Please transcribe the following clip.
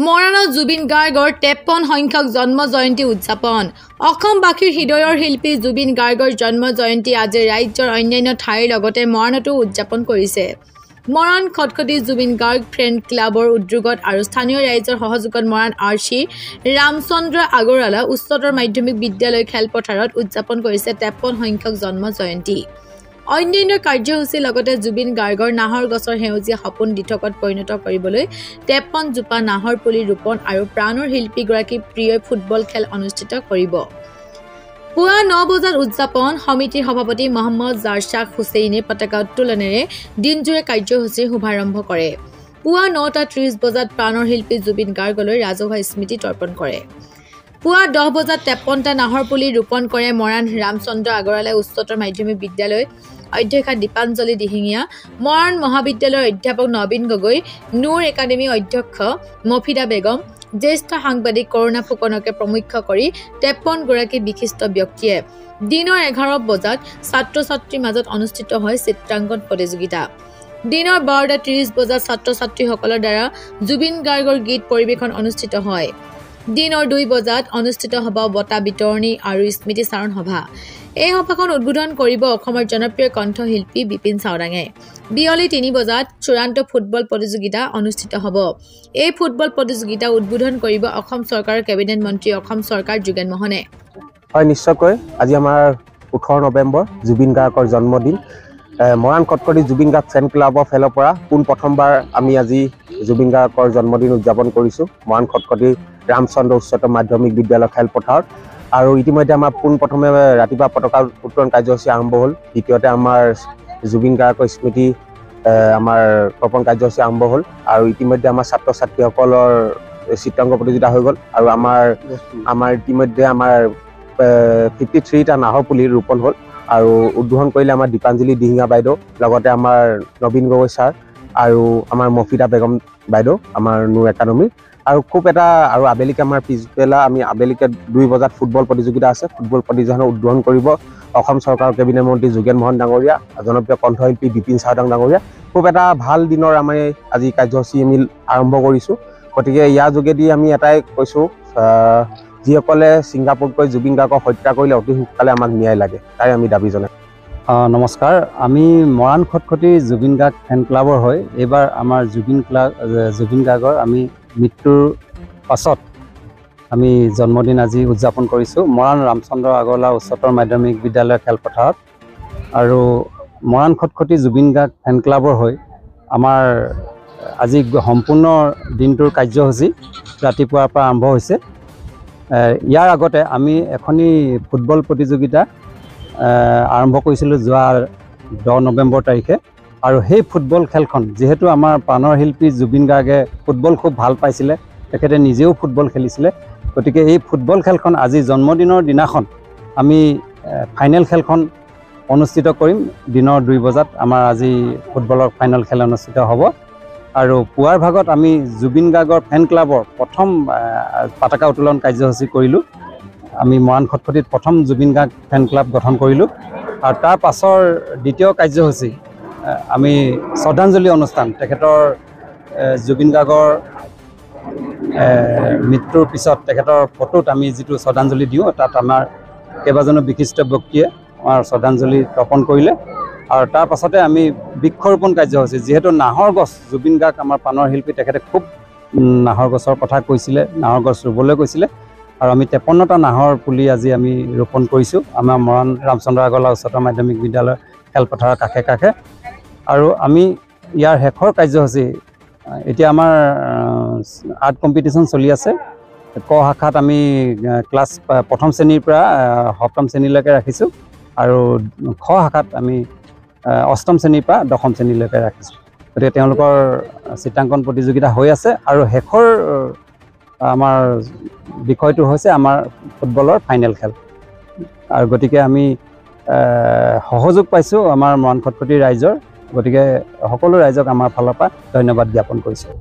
মৰাণত জুবিন গাৰ্গৰ 53 সংখ্যক জন্ম জয়ন্তী উদযাপন অসমবাসীৰ হৃদয়ৰ শিল্পী জুবিন গাৰ্গৰ জন্ম জয়ন্তী আজি ৰাজ্যৰ অন্যান্য ঠাইৰ লগতে মৰাণতো উদযাপন কৰিছে। মৰাণ খটখটি জুবিন গাৰ্গ ফ্ৰেণ্ড ক্লাবৰ উদ্যোগত আৰু স্থানীয় ৰাইজৰ সহযোগত মৰাণ আৰচি ৰামচন্দ্ৰ আগৰৱালা উচ্চতৰ মাধ্যমিক বিদ্যালয় খেলপথাৰত উদযাপন কৰিছে 53 সংখ্যক জন্ম জয়ন্তী। অন্যান্য কাৰ্যসূচীৰ লগতে জুবিন গাৰ্গৰ নাহৰ গছৰ সেউজীয়া সপোন দিঠকত পৰিণত কৰিবলৈ 53 জোপা নাহৰ পুলি ৰোপণ আৰু প্ৰাণৰ শিল্পীগৰাকীৰ প্ৰিয় ফুটবল খেল অনুষ্ঠিত কৰিব। পুৱা 9 বজাত উদযাপন সমিতিৰ সভাপতি মহম্মদ জাৰছাক হুছেইনে পতাকা উত্তোলনেৰে দিনজোৰে কাৰ্যসূচীৰ শুভাৰম্ভ কৰে। পুৱা 9:30 বজাত প্ৰাণৰ শিল্পী জুবিন গাৰ্গলৈ ৰাজহুৱা স্মৃতি তৰ্পণ কৰে। পুৱা 10 বজাত 53টা নাহৰ পুলি ৰোপণ কৰে মৰাণ ৰামচন্দ্ৰ আগৰৱালা উচ্চতৰ মাধ্যমিক বিদ্যালয় অধ্যক্ষা দীপাঞ্জলি দিহিঙীয়া, মৰাণ মহাবিদ্যালয়ৰ অধ্যাপক নবীন গগৈ, নূৰ একাডেমী অধ্যক্ষ মফিদা বেগম, জ্যেষ্ঠ সাংবাদিক কৰুণা ফুকনকে প্ৰমুখ্য কৰি 53 গৰাকী বিশিষ্ট ব্যক্তিয়ে দিনৰ 11 বজাত ছাত্ৰ ছাত্ৰীৰ মাজত অনুষ্ঠিত হয় চিত্ৰাংকন প্ৰতিযোগিতা। দিনৰ 12:30 বজাত ছাত্ৰ ছাত্ৰীসকলৰ দ্বাৰা জুবিন গাৰ্গৰ গীত পৰিৱেশন অনুষ্ঠিত হয়। দিনৰ 2 বজাত অনুষ্ঠিত হ'ব বঁটা বিতৰণী আৰু স্মৃতি চাৰণ সভা। এই সভাখন উদ্বোধন কৰিব অসমৰ জনপ্ৰিয় কণ্ঠশিল্পী বিপিন চাওডাঙে। বিয়লি 3 বজাত চূড়ান্ত ফুটবল প্ৰতিযোগিতা অনুষ্ঠিত হ'ব। এই ফুটবল প্ৰতিযোগিতা উদ্বোধন কৰিব অসম চৰকাৰৰ কেবিনেট মন্ত্ৰী অসম চৰকাৰ যোগেন মোহনে। হয়, নিশ্চয়কৈ আজি আমাৰ 18 নৱেম্বৰ জুবিন গাৰ্গৰ জন্মদিন। মৰাণ খটখটি জুবিন গাৰ্গ ফেন ক্লাবৰ ফালৰ পৰা প্ৰথমবাৰ আমি আজি জুবিন গাৰ্গৰ জন্মদিন উদযাপন কৰিছোঁ মৰাণ খটখটি ৰামচন্দ্ৰ উচ্চতৰ মাধ্যমিক বিদ্যালয় খেলপথাৰত। আৰু ইতিমধ্যে আমাৰ পোনপ্ৰথমে ৰাতিপুৱা পতাকা উত্তোলন কাৰ্যসূচী আৰম্ভ হ'ল। দ্বিতীয়তে আমাৰ জুবিন গাৰ্গৰ স্মৃতি আমাৰ তৰ্পণ কাৰ্যসূচী আৰম্ভ হ'ল। আৰু ইতিমধ্যে আমাৰ ছাত্ৰ ছাত্ৰীসকলৰ চিত্ৰাংকন প্ৰতিযোগিতা হৈ গ'ল। আৰু আমাৰ ইতিমধ্যে আমাৰ 53টা নাহৰ পুলি ৰোপণ হ'ল। আৰু উদ্বোধন কৰিলে আমাৰ দীপাঞ্জলি দিহিঙীয়া বাইদেউ, লগতে আমাৰ নবীন গগৈ ছাৰ আৰু আমাৰ মফিদা বেগম বাইদেউ আমাৰ নূৰ একাডেমীৰ। আৰু খুব এটা আৰু আবেলিকে আমাৰ পিছবেলা আমি আবেলিকে 2 বজাত ফুটবল প্ৰতিযোগিতা আছে। ফুটবল প্ৰতিযোগিতা উদ্বোধন কৰিব অসম চৰকাৰৰ কেবিনেট মন্ত্ৰী যোগেন মোহন ডাঙৰীয়া, জনপ্ৰিয় কণ্ঠশিল্পী বিপিন চাওডাং ডাঙৰীয়া। খুব এটা ভাল দিনৰ আমি আজি কাৰ্যসূচী আমি আৰম্ভ কৰিছোঁ। গতিকে ইয়াৰ যোগেদি আমি এটাই কৈছোঁ, যিসকলে ছিংগাপুৰত জুবিন গাৰ্গক হত্যা কৰিলে অতি সোনকালে আমাক ন্যায় লাগে, তাই আমি দাবী জনাই। নমস্কাৰ, আমি মৰাণ খটখটি জুবিন গাৰ্গ ফেন ক্লাবৰ হৈ এইবাৰ আমাৰ জুবিন গাৰ্গৰ আমি মৃত্যুৰ পাছত আমি জন্মদিন আজি উদযাপন কৰিছোঁ মৰাণ ৰামচন্দ্ৰ আগৰৱালা উচ্চতৰ মাধ্যমিক বিদ্যালয় খেলপথাৰত। আৰু মৰাণ খটখটি জুবিন গাৰ্গ ফেন ক্লাবৰ হৈ আমাৰ আজি সম্পূৰ্ণ দিনটোৰ কাৰ্যসূচী ৰাতিপুৱাৰ পৰা আৰম্ভ হৈছে। ইয়াৰ আগতে আমি এখনি ফুটবল প্ৰতিযোগিতা আৰম্ভ কৰিছিলোঁ যোৱা 10 নৱেম্বৰ তাৰিখে। আৰু সেই ফুটবল খেলখন যিহেতু আমাৰ প্ৰাণৰ শিল্পী জুবিন গাৰ্গে ফুটবল খুব ভাল পাইছিলে, তেখেতে নিজেও ফুটবল খেলিছিলে, গতিকে এই ফুটবল খেলখন আজি জন্মদিনৰ দিনাখন আমি ফাইনেল খেলখন অনুষ্ঠিত কৰিম। দিনৰ 2 বজাত আমাৰ আজি ফুটবলৰ ফাইনেল খেল অনুষ্ঠিত হ'ব। আৰু পুৱাৰ ভাগত আমি জুবিন গাৰ্গৰ ফেন ক্লাবৰ প্ৰথম পতাকা উত্তোলন কাৰ্যসূচী কৰিলোঁ। আমি মৰাণ খটখটিত প্ৰথম জুবিন গাৰ্গ ফেন ক্লাব গঠন কৰিলোঁ। আৰু তাৰ পাছৰ দ্বিতীয় কাৰ্যসূচী আমি শ্ৰদ্ধাঞ্জলি অনুষ্ঠান, তেখেতৰ জুবিন গাৰ্গৰ মৃত্যুৰ পিছত তেখেতৰ ফটোত আমি যিটো শ্ৰদ্ধাঞ্জলি দিওঁ, তাত আমাৰ কেইবাজনো বিশিষ্ট ব্যক্তিয়ে আমাৰ শ্ৰদ্ধাঞ্জলি তৰ্পণ কৰিলে। আৰু তাৰ পাছতে আমি বৃক্ষৰোপণ কাৰ্যসূচী, যিহেতু নাহৰ গছ জুবিন গাৰ্গ আমাৰ প্ৰাণৰ শিল্পী, তেখেতে খুব নাহৰ গছৰ কথা কৈছিলে, নাহৰ গছ ৰুবলৈ কৈছিলে। আৰু আমি 53টা নাহৰ পুলি আজি আমি ৰোপণ কৰিছোঁ আমাৰ মৰাণ ৰামচন্দ্ৰ আগৰৱালা উচ্চতৰ মাধ্যমিক বিদ্যালয় খেলপথাৰৰ কাষে কাষে। আৰু আমি ইয়াৰ শেষৰ কাৰ্যসূচী এতিয়া আমাৰ আৰ্ট কম্পিটিশ্যন চলি আছে। ক শাখাত আমি ক্লাছ 1ম শ্ৰেণীৰ পৰা 7ম শ্ৰেণীলৈকে ৰাখিছোঁ। আৰু খ শাখাত আমি 8ম শ্ৰেণীৰ পৰা 10ম শ্ৰেণীলৈকে ৰাখিছোঁ। গতিকে তেওঁলোকৰ চিত্ৰাংকন প্ৰতিযোগিতা হৈ আছে। আৰু শেষৰ আমাৰ বিষয়টো হৈছে আমাৰ ফুটবলৰ ফাইনেল খেল। আৰু গতিকে আমি সহযোগ পাইছোঁ আমাৰ মৰাণ খটখটি ৰাইজৰ, গতিকে সকলো ৰাইজক আমাৰ ফালৰ পৰা ধন্যবাদ জ্ঞাপন কৰিছোঁ।